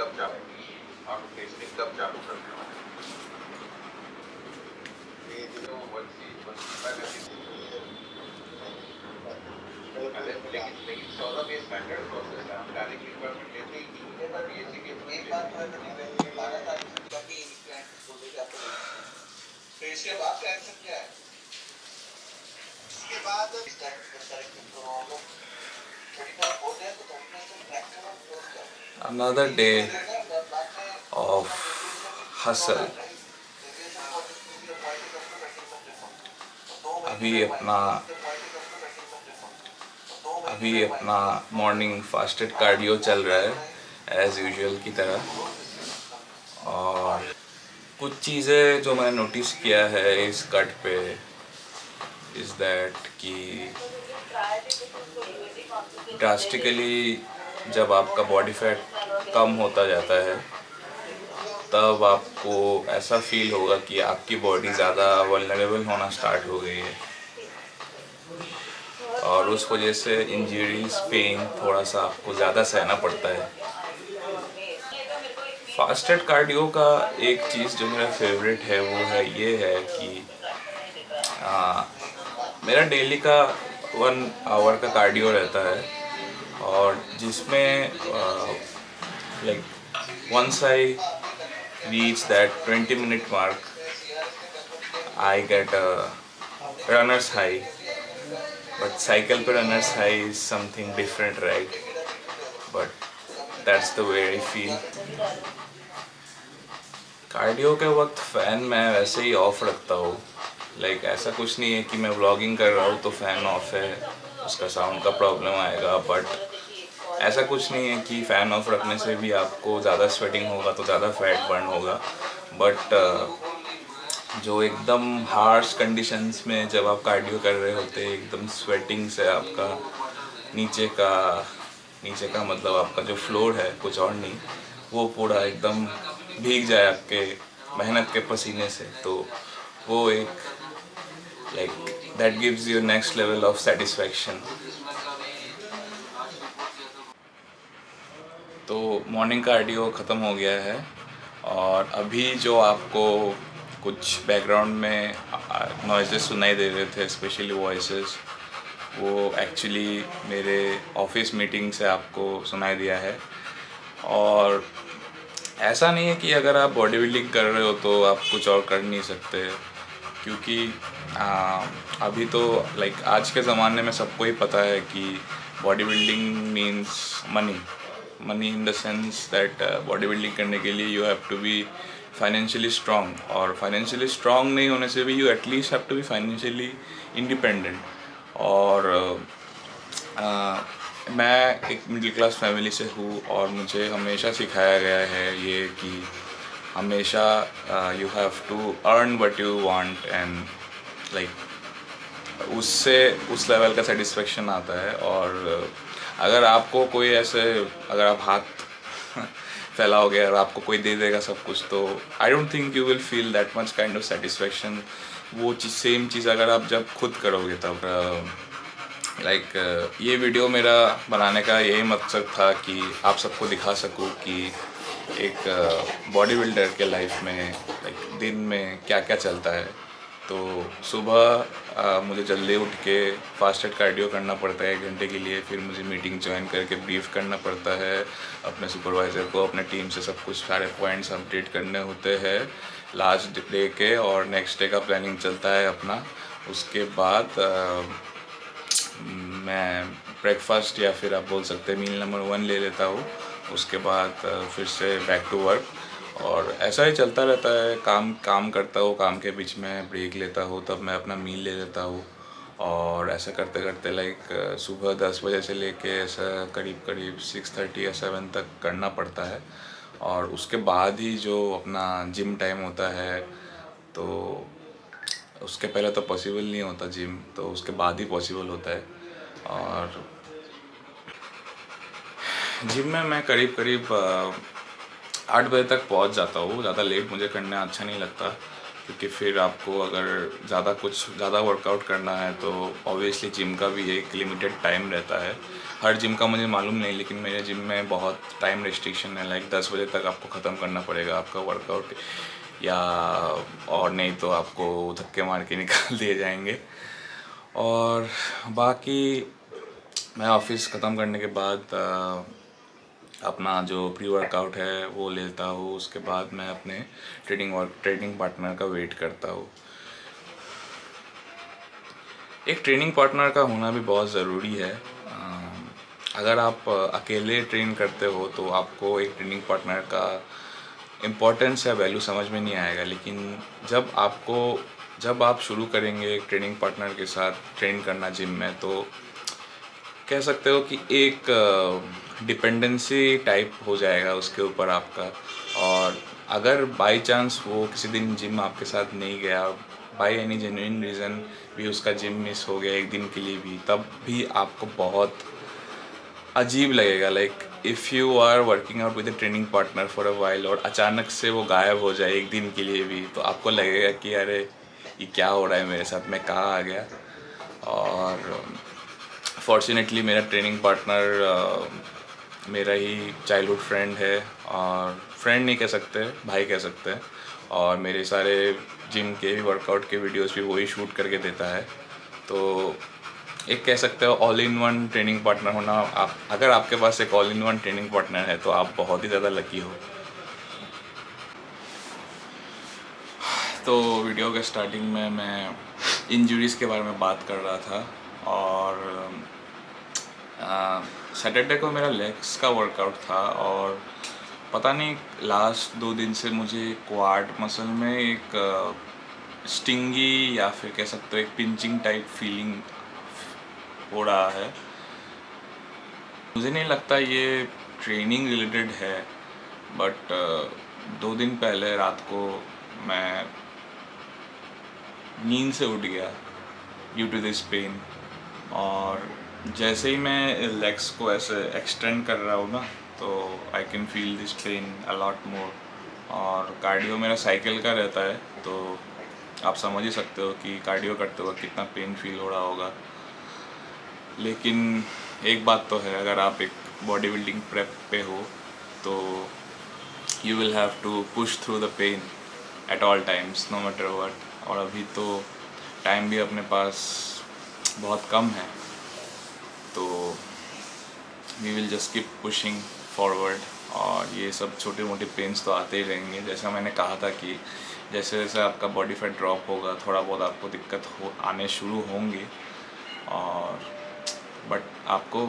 कब चालू करते हो? लेकिन सौरभ ये स्टैंडर्ड प्रोसेस है, हम डायरेक्ट रिक्वायरमेंट लेते ही नहीं है, बट ये चीज एक बात तो है कि 12 तारीख से बाकी क्लाइंट बोलेगा आपको, तो इसके बाद का एक्शन क्या है? इसके बाद another day of hustle. अभी अपना मॉर्निंग फास्टेड कार्डियो चल रहा है एज यूजुअल की तरह। और कुछ चीज़ें जो मैंने नोटिस किया है इस कट पे इज़ दैट कि ड्रास्टिकली जब आपका बॉडी फैट कम होता जाता है तब आपको ऐसा फील होगा कि आपकी बॉडी ज़्यादा वल्नरेबल होना स्टार्ट हो गई है और उस वजह से इंजरीज पेन थोड़ा सा आपको ज़्यादा सहना पड़ता है। फास्टेड कार्डियो का एक चीज़ जो मेरा फेवरेट है वो है ये है कि मेरा डेली का 1 आवर का कार्डियो रहता है और जिसमें like once I reach that 20-minute mark I get a runner's high, but cycle पे runner's high is something different, right? But that's the way I feel. Cardio के वक्त फ़ैन मैं वैसे ही ऑफ रखता हूँ। लाइक ऐसा कुछ नहीं है कि मैं व्लॉगिंग कर रहा हूँ तो फ़ैन ऑफ है, उसका साउंड का प्रॉब्लम आएगा। बट ऐसा कुछ नहीं है कि फ़ैन ऑफ रखने से भी आपको ज़्यादा स्वेटिंग होगा तो ज़्यादा फैट बर्न होगा। बट जो एकदम हार्श कंडीशंस में जब आप कार्डियो कर रहे होते हैं, एकदम स्वेटिंग से आपका नीचे का मतलब आपका जो फ्लोर है कुछ और नहीं, वो पूरा एकदम भीग जाए आपके मेहनत के पसीने से, तो वो एक like that gives you next level of satisfaction. तो मॉर्निंग कार्डियो ख़त्म हो गया है और अभी जो आपको कुछ बैकग्राउंड में नॉइज़ेस सुनाई दे रहे थे, स्पेशली वॉइसेस, वो एक्चुअली मेरे ऑफिस मीटिंग से आपको सुनाई दिया है। और ऐसा नहीं है कि अगर आप बॉडी बिल्डिंग कर रहे हो तो आप कुछ और कर नहीं सकते, क्योंकि अभी तो लाइक आज के ज़माने में सबको ही पता है कि body building means money in the sense that body building करने के लिए you have to be financially strong, और फाइनेंशियली स्ट्रॉन्ग नहीं होने से भी you at least have to be financially independent. और मैं एक मिडिल क्लास फैमिली से हूँ और मुझे हमेशा सिखाया गया है ये कि हमेशा you have to earn what you want, and like उससे उस लेवल का सेटिस्फेक्शन आता है। और अगर आपको कोई ऐसे अगर आप हाथ फैलाओगे और आपको कोई दे देगा सब कुछ, तो I don't think you will feel that much kind of satisfaction. वो चीज़ सेम चीज़ अगर आप जब खुद करोगे तब लाइक ये वीडियो मेरा बनाने का यही मकसद था कि आप सबको दिखा सकूं कि एक बॉडी बिल्डर के लाइफ में लाइक दिन में क्या क्या चलता है। तो सुबह मुझे जल्दी उठ के फास्टेड कार्डियो करना पड़ता है 1 घंटे के लिए, फिर मुझे मीटिंग ज्वाइन करके ब्रीफ करना पड़ता है अपने सुपरवाइज़र को, अपने टीम से सब कुछ सारे पॉइंट्स अपडेट करने होते हैं लास्ट डे के, और नेक्स्ट डे का प्लानिंग चलता है अपना। उसके बाद मैं ब्रेकफास्ट या फिर आप बोल सकते हैं मील नंबर 1 ले लेता हूँ। उसके बाद फिर से बैक टू वर्क, और ऐसा ही चलता रहता है। काम करता हूँ, काम के बीच में ब्रेक लेता हूँ, तब मैं अपना मील ले लेता हूँ। और ऐसा करते करते लाइक सुबह 10 बजे से लेके ऐसा करीब 6:30 या 7 तक करना पड़ता है। और उसके बाद ही जो अपना जिम टाइम होता है, तो उसके पहले तो पॉसिबल नहीं होता जिम, तो उसके बाद ही पॉसिबल होता है। और जिम में मैं करीब 8 बजे तक पहुंच जाता हूँ। ज़्यादा लेट मुझे करना अच्छा नहीं लगता, क्योंकि फिर आपको अगर ज़्यादा वर्कआउट करना है तो ऑब्वियसली जिम का भी एक लिमिटेड टाइम रहता है। हर जिम का मुझे मालूम नहीं, लेकिन मेरे जिम में बहुत टाइम रिस्ट्रिक्शन है, लाइक 10 बजे तक आपको ख़त्म करना पड़ेगा आपका वर्कआउट, या और नहीं तो आपको धक्के मार के निकाल दिए जाएंगे। और बाकी मैं ऑफिस ख़त्म करने के बाद अपना जो प्री वर्कआउट है वो लेता हूँ। उसके बाद मैं अपने ट्रेनिंग पार्टनर का वेट करता हूँ। एक ट्रेनिंग पार्टनर का होना भी बहुत ज़रूरी है। अगर आप अकेले ट्रेन करते हो तो आपको एक ट्रेनिंग पार्टनर का इम्पोर्टेंस या वैल्यू समझ में नहीं आएगा, लेकिन जब आप शुरू करेंगे एक ट्रेनिंग पार्टनर के साथ ट्रेन करना जिम में, तो कह सकते हो कि एक डिपेंडेंसी टाइप हो जाएगा उसके ऊपर आपका। और अगर बाय चांस वो किसी दिन जिम आपके साथ नहीं गया, बाय एनी जेन्युइन रीज़न भी उसका जिम मिस हो गया एक दिन के लिए भी, तब भी आपको बहुत अजीब लगेगा। Like if you are working out with a training partner for a while और अचानक से वो गायब हो जाए एक दिन के लिए भी, तो आपको लगेगा कि अरे ये क्या हो रहा है मेरे साथ, मैं कहाँ आ गया। और फॉर्चुनेटली मेरा ट्रेनिंग पार्टनर मेरा ही चाइल्डहुड फ्रेंड है, और फ्रेंड नहीं कह सकते, भाई कह सकते हैं। और मेरे सारे जिम के भी वर्कआउट के वीडियोस भी वही शूट करके देता है। तो एक कह सकते हो all in one training partner होना, अगर आपके पास एक all in one training partner है तो आप बहुत ही ज़्यादा लकी हो। तो वीडियो के स्टार्टिंग में मैं इंजरीज़ के बारे में बात कर रहा था, और सैटरडे को मेरा लेग्स का वर्कआउट था, और पता नहीं लास्ट 2 दिन से मुझे क्वाड मसल में एक स्टिंगी या फिर कह सकते हो एक पिंचिंग टाइप फीलिंग हो रहा है। मुझे नहीं लगता ये ट्रेनिंग रिलेटेड है, बट 2 दिन पहले रात को मैं नींद से उठ गया ड्यू टू दिस पेन, और जैसे ही मैं लेग्स को ऐसे एक्सटेंड कर रहा हूँ ना, तो I can feel this pain a lot more. और कार्डियो मेरा साइकिल का रहता है, तो आप समझ ही सकते हो कि कार्डियो करते हुए कितना पेन फील हो रहा होगा। लेकिन एक बात तो है, अगर आप एक बॉडी बिल्डिंग प्रेप पे हो तो you will have to push through the pain at all times, no matter what. और अभी तो टाइम भी अपने पास बहुत कम है, तो we will just keep pushing forward. और ये सब छोटे मोटे पेन्स तो आते ही रहेंगे। जैसा मैंने कहा था कि जैसे जैसे आपका बॉडी फैट ड्रॉप होगा, थोड़ा बहुत आपको दिक्कत आने शुरू होंगे, और बट आपको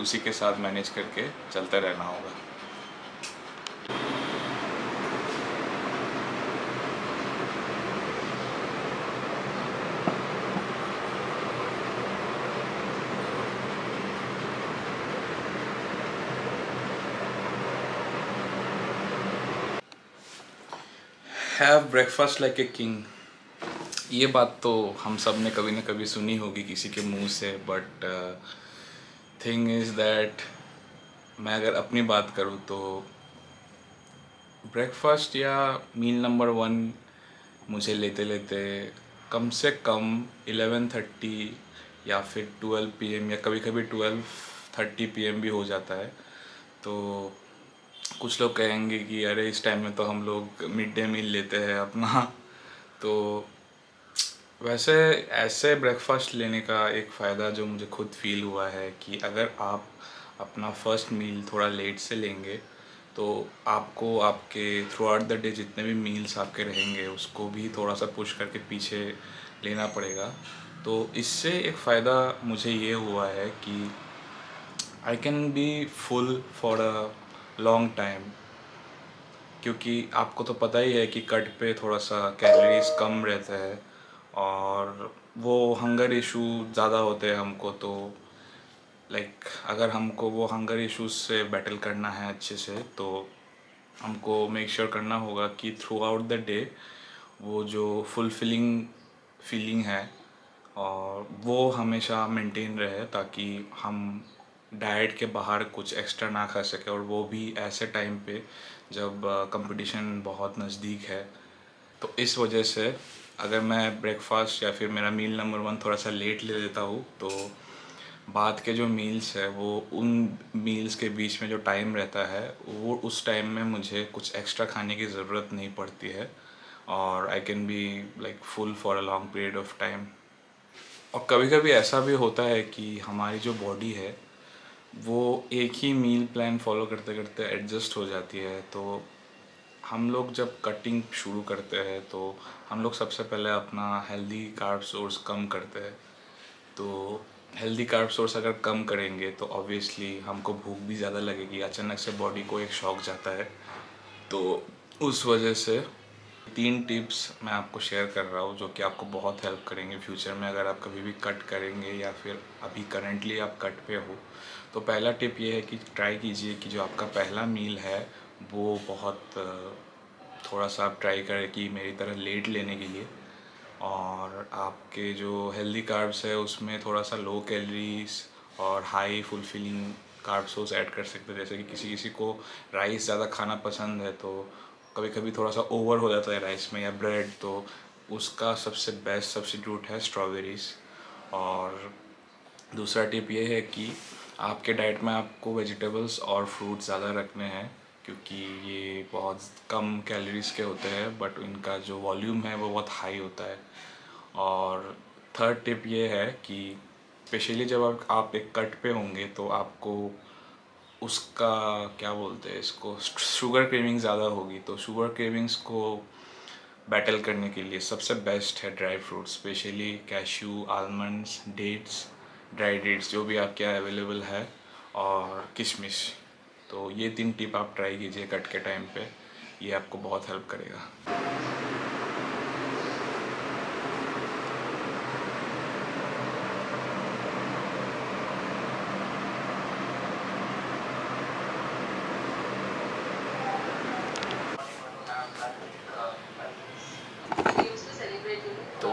उसी के साथ मैनेज करके चलते रहना होगा। Have breakfast like a king, ये बात तो हम सब ने कभी ना कभी सुनी होगी किसी के मुंह से, बट थिंग इज़ दैट मैं अगर अपनी बात करूँ तो ब्रेकफास्ट या मील नंबर 1 मुझे लेते लेते कम से कम 11:30 या फिर 12 PM या कभी कभी 12:30 PM भी हो जाता है। तो कुछ लोग कहेंगे कि अरे इस टाइम में तो हम लोग मिड डे मील लेते हैं अपना। तो वैसे ऐसे ब्रेकफास्ट लेने का एक फ़ायदा जो मुझे खुद फील हुआ है कि अगर आप अपना फर्स्ट मील थोड़ा लेट से लेंगे तो आपको आपके थ्रू आउट द डे जितने भी मील्स आपके रहेंगे उसको भी थोड़ा सा पुश करके पीछे लेना पड़ेगा। तो इससे एक फ़ायदा मुझे ये हुआ है कि I can be full for a long time, क्योंकि आपको तो पता ही है कि कट पे थोड़ा सा कैलोरीज कम रहता है, और वो हंगर इशू ज़्यादा होते हैं हमको। तो लाइक अगर हमको वो हंगर इश्यूज से बैटल करना है अच्छे से, तो हमको मेक श्योर करना होगा कि थ्रू आउट द डे वो जो फुलफिलिंग फीलिंग है और वो हमेशा मेंटेन रहे, ताकि हम डाइट के बाहर कुछ एक्स्ट्रा ना खा सके, और वो भी ऐसे टाइम पे जब कंपटीशन बहुत नज़दीक है। तो इस वजह से अगर मैं ब्रेकफास्ट या फिर मेरा मील नंबर 1 थोड़ा सा लेट ले लेता हूँ तो बाद के जो मील्स है वो उन मील्स के बीच में जो टाइम रहता है वो उस टाइम में मुझे कुछ एक्स्ट्रा खाने की ज़रूरत नहीं पड़ती है और I can be like full for a long period of time. और कभी कभी ऐसा भी होता है कि हमारी जो बॉडी है वो एक ही मील प्लान फॉलो करते करते एडजस्ट हो जाती है। तो हम लोग जब कटिंग शुरू करते हैं तो हम लोग सबसे पहले अपना हेल्दी कार्ब सोर्स कम करते हैं। तो हेल्दी कार्ब सोर्स अगर कम करेंगे तो ऑब्वियसली हमको भूख भी ज़्यादा लगेगी, अचानक से बॉडी को एक शॉक जाता है। तो उस वजह से 3 टिप्स मैं आपको शेयर कर रहा हूँ जो कि आपको बहुत हेल्प करेंगे फ्यूचर में अगर आप कभी भी कट करेंगे या फिर अभी करंटली आप कट पे हो। तो पहला टिप ये है कि ट्राई कीजिए कि जो आपका पहला मील है वो बहुत थोड़ा सा आप ट्राई करें कि मेरी तरह लेट लेने के लिए। और आपके जो हेल्दी कार्ब्स है उसमें थोड़ा सा लो कैलोरीज और high fulfilling carb source add कर सकते हैं। जैसे कि किसी किसी को राइस ज़्यादा खाना पसंद है तो कभी कभी थोड़ा सा ओवर हो जाता है राइस में या ब्रेड, तो उसका सबसे बेस्ट सब्स्टिट्यूट है स्ट्रॉबेरीज़। और दूसरा टिप ये है कि आपके डाइट में आपको वेजिटेबल्स और फ्रूट ज़्यादा रखने हैं क्योंकि ये बहुत कम कैलोरीज़ के होते हैं बट इनका जो वॉल्यूम है वो बहुत हाई होता है। और थर्ड टिप ये है कि स्पेशली जब आप एक कट पे होंगे तो आपको उसका क्या बोलते हैं इसको शुगर क्रेविंग ज़्यादा होगी। तो शुगर क्रेविंग्स को बैटल करने के लिए सबसे बेस्ट है dry fruits, especially cashew, almonds, dates, dry dates जो भी आपके यहाँ अवेलेबल है, और किशमिश। तो ये 3 टिप आप ट्राई कीजिए कट के टाइम पे, ये आपको बहुत हेल्प करेगा। तो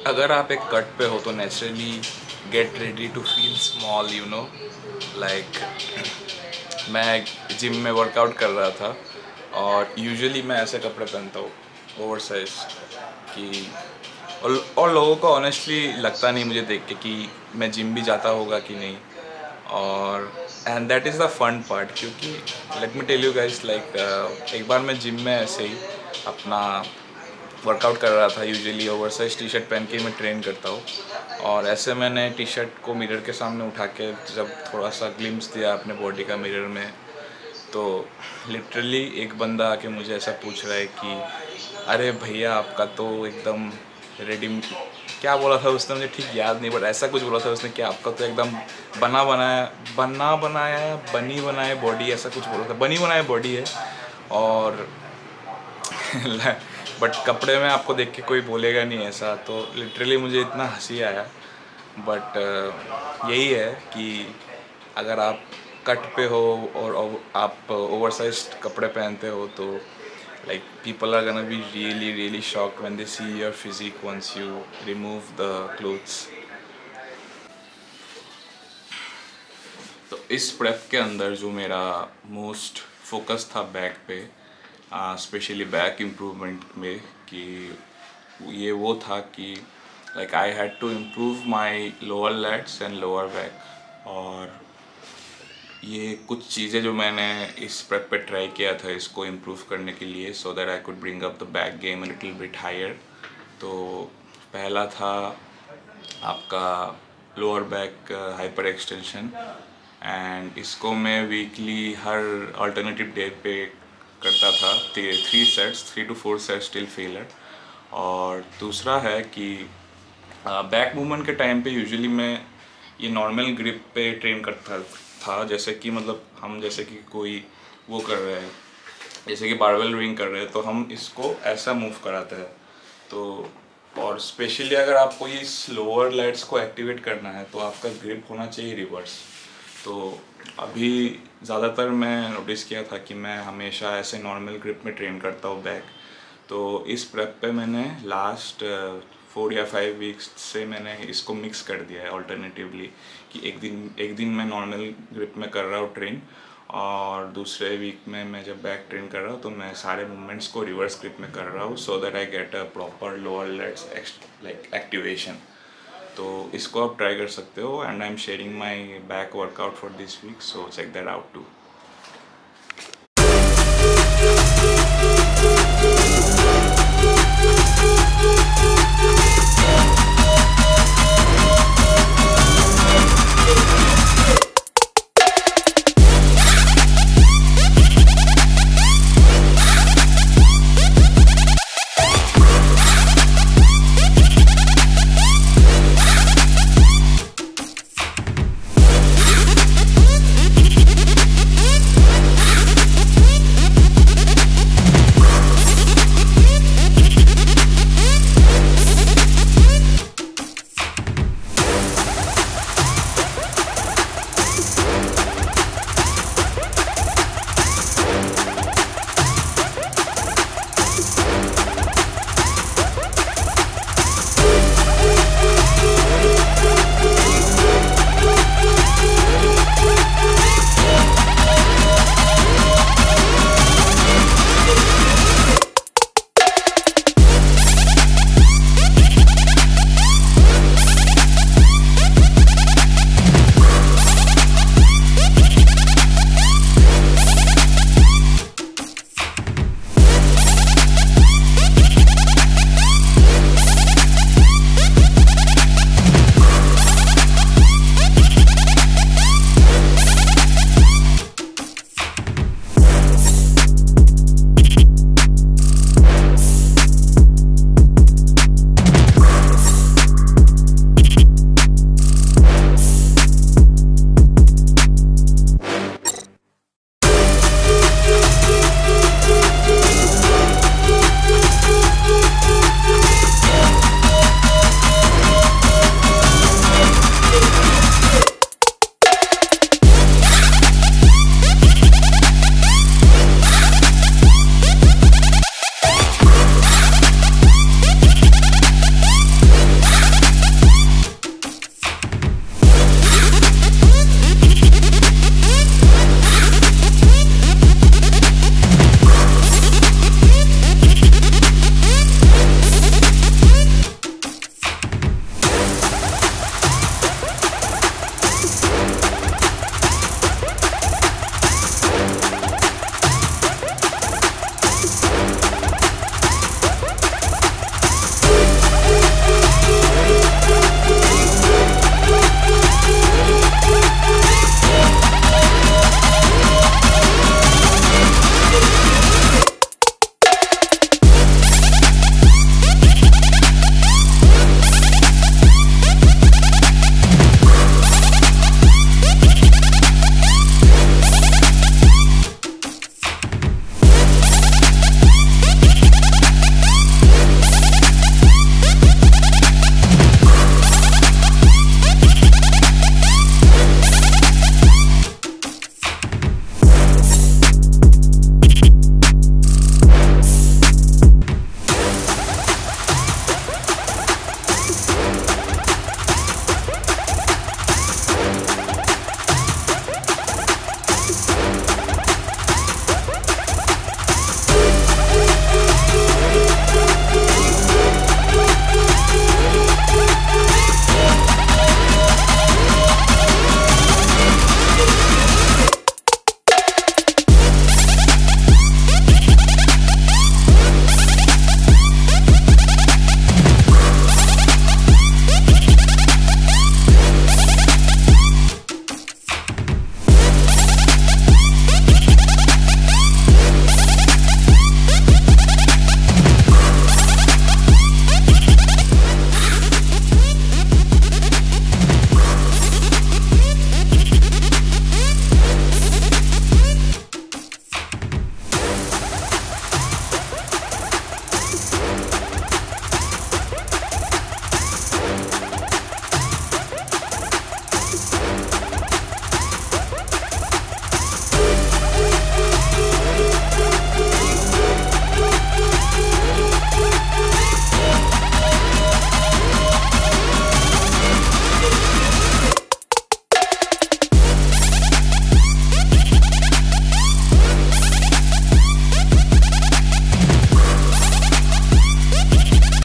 अगर आप एक कट पे हो तो naturally get ready to feel small, you know, like मैं जिम में वर्कआउट कर रहा था और यूजुअली मैं ऐसे कपड़े पहनता हूँ ओवर साइज कि और लोगों को ऑनेस्टली लगता नहीं मुझे देख के कि मैं जिम भी जाता होगा कि नहीं। और and that is the fun part क्योंकि let me tell you guys, like एक बार मैं जिम में ऐसे ही अपना वर्कआउट कर रहा था। Usually over size T shirt पहन के मैं ट्रेन करता हूँ और ऐसे मैंने टी शर्ट को मिरर के सामने उठा के जब थोड़ा सा ग्लिम्स दिया अपने बॉडी का मिरर में, तो लिटरली एक बंदा आके मुझे ऐसा पूछ रहा है कि अरे भैया आपका तो एकदम रेडी, क्या बोला था उसने मुझे ठीक याद नहीं बट ऐसा कुछ बोला था उसने कि आपका तो एकदम बनी बनाया बॉडी, ऐसा कुछ बोला था, बनी बनाया बॉडी है। और बट कपड़े में आपको देख के कोई बोलेगा नहीं ऐसा, तो लिटरली मुझे इतना हंसी आया। बट यही है कि अगर आप कट पे हो और आप ओवरसाइज्ड कपड़े पहनते हो तो like people are gonna be really really shocked when they see your physique once you remove the clothes. तो इस प्रेप के अंदर जो मेरा मोस्ट फोकस था बैक पे, स्पेशली बैक इम्प्रूवमेंट में, कि ये वो था कि like I had to improve my lower lats and lower back. और ये कुछ चीज़ें जो मैंने इस प्रेप पे ट्राई किया था इसको इम्प्रूव करने के लिए so that I could bring up the back game a little bit higher. तो पहला था आपका lower back hyper extension, and इसको मैं वीकली हर अल्टरनेटिव डे पे करता था 3 to 4 सेट्स टिल फेलर। और दूसरा है कि बैक मूवमेंट के टाइम पे यूजुअली मैं ये नॉर्मल ग्रिप पे ट्रेन करता था, जैसे कि मतलब हम जैसे कि कोई वो कर रहे हैं, जैसे कि बारबेल रोइंग कर रहे हैं तो हम इसको ऐसा मूव कराते हैं। तो और स्पेशली अगर आपको ये लोअर लैट्स को एक्टिवेट करना है तो आपका ग्रिप होना चाहिए रिवर्स। तो अभी ज़्यादातर मैं नोटिस किया था कि मैं हमेशा ऐसे नॉर्मल ग्रिप में ट्रेन करता हूँ बैक। तो इस प्रेप पे मैंने लास्ट 4 या 5 वीक्स से मैंने इसको मिक्स कर दिया है अल्टरनेटिवली, कि एक दिन मैं नॉर्मल ग्रिप में कर रहा हूँ ट्रेन और दूसरे वीक में मैं जब बैक ट्रेन कर रहा हूँ तो मैं सारे मूवमेंट्स को रिवर्स ग्रिप में कर रहा हूँ, so that I get a proper lower legs like activation. तो इसको आप ट्राई कर सकते हो, and I am sharing my back workout for this week, so check that out to.